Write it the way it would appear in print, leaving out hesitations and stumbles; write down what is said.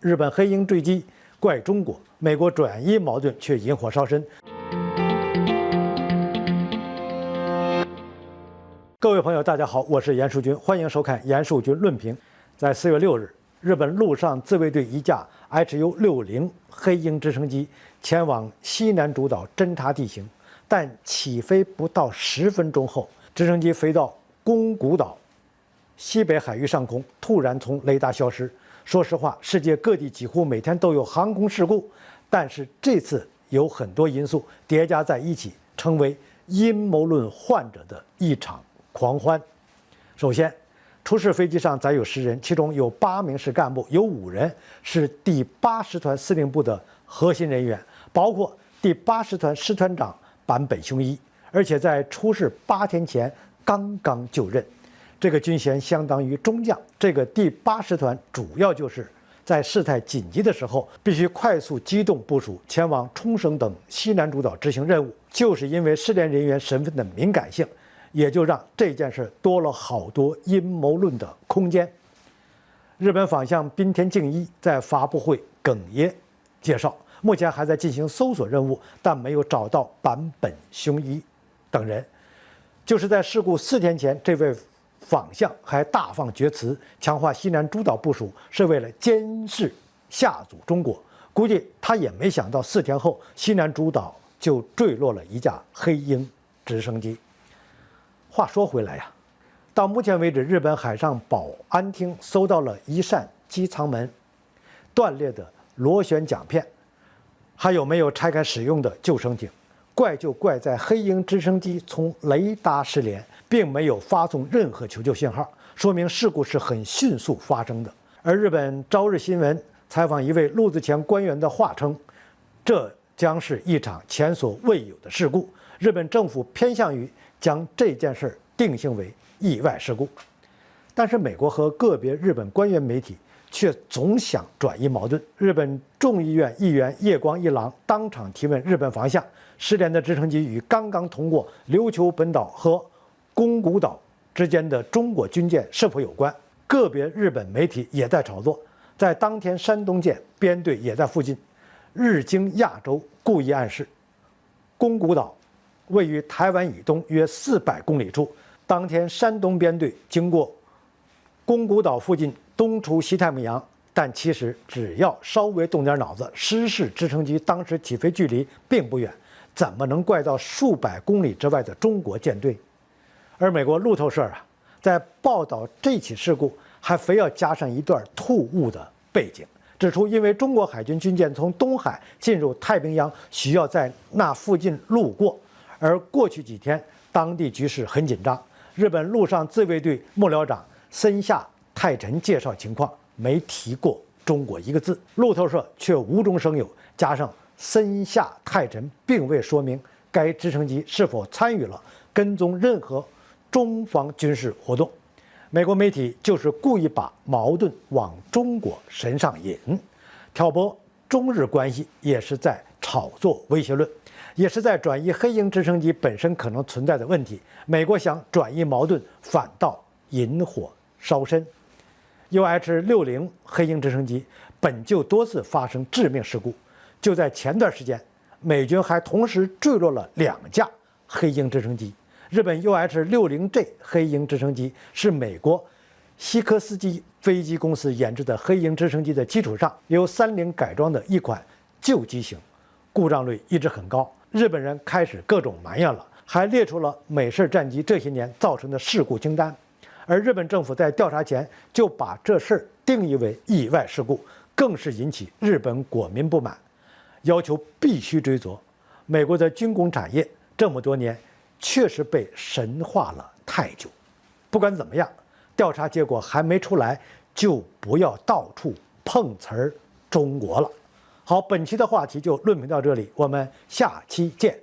日本黑鹰坠机怪中国，美国转移矛盾却引火烧身。各位朋友，大家好，我是严树军，欢迎收看严树军论评。在4月6日，日本陆上自卫队一架 HU-60黑鹰直升机前往西南诸岛侦察地形，但起飞不到10分钟后，直升机飞到宫古岛西北海域上空，突然从雷达消失。说实话，世界各地几乎每天都有航空事故，但是这次有很多因素叠加在一起，成为阴谋论患者的一场狂欢。首先，出事飞机上载有10人，其中有8名是干部，有5人是第80团司令部的核心人员，包括第80团师团长坂本雄一，而且在出事8天前刚刚就任。这个军衔相当于中将。这个第80团主要就是在事态紧急的时候，必须快速机动部署，前往冲绳等西南诸岛执行任务。就是因为失联人员身份的敏感性，也就让这件事多了好多阴谋论的空间。日本防相滨田敬一在发布会哽咽介绍，目前还在进行搜索任务，但没有找到坂本雄一等人。就是在事故4天前，这位防相还大放厥词，强化西南诸岛部署是为了监视吓阻中国。估计他也没想到4天后，西南诸岛就坠落了一架黑鹰直升机。话说回来呀，到目前为止，日本海上保安厅搜到了一扇机舱门、断裂的螺旋桨片，还有没有拆开使用的救生艇。怪就怪在黑鹰直升机从雷达失联，并没有发送任何求救信号，说明事故是很迅速发生的。而日本朝日新闻采访一位陆子前官员的话称，这将是一场前所未有的事故。日本政府偏向于将这件事定性为意外事故，但是美国和个别日本官员媒体却总想转移矛盾。日本众议院议员叶光一郎当场提问日本防相，失联的直升机与刚刚通过琉球本岛和宫古岛之间的中国军舰是否有关？个别日本媒体也在炒作，在当天山东舰编队也在附近。日经亚洲故意暗示，宫古岛位于台湾以东约400公里处，当天山东编队经过宫古岛附近东出西太平洋，但其实只要稍微动点脑子，失事直升机当时起飞距离并不远，怎么能怪到数百公里之外的中国舰队？而美国路透社在报道这起事故，还非要加上一段突兀的背景，指出因为中国海军军舰从东海进入太平洋需要在那附近路过，而过去几天当地局势很紧张。日本陆上自卫队幕僚长森下泰臣介绍情况，没提过中国一个字。路透社却无中生有加上森下泰臣并未说明该直升机是否参与了跟踪任何中方军事活动。美国媒体就是故意把矛盾往中国身上引，挑拨中日关系，也是在炒作威胁论，也是在转移黑鹰直升机本身可能存在的问题。美国想转移矛盾，反倒引火烧身。UH-60黑鹰直升机本就多次发生致命事故，就在前段时间，美军还同时坠落了2架黑鹰直升机。日本 UH-60J 黑鹰直升机是美国西科斯基飞机公司研制的黑鹰直升机的基础上，由30改装的一款旧机型，故障率一直很高。日本人开始各种埋怨了，还列出了美式战机这些年造成的事故清单。而日本政府在调查前就把这事儿定义为意外事故，更是引起日本国民不满，要求必须追责。美国的军工产业这么多年确实被神化了太久。不管怎么样，调查结果还没出来，就不要到处碰瓷儿中国了。好，本期的话题就论评到这里，我们下期见。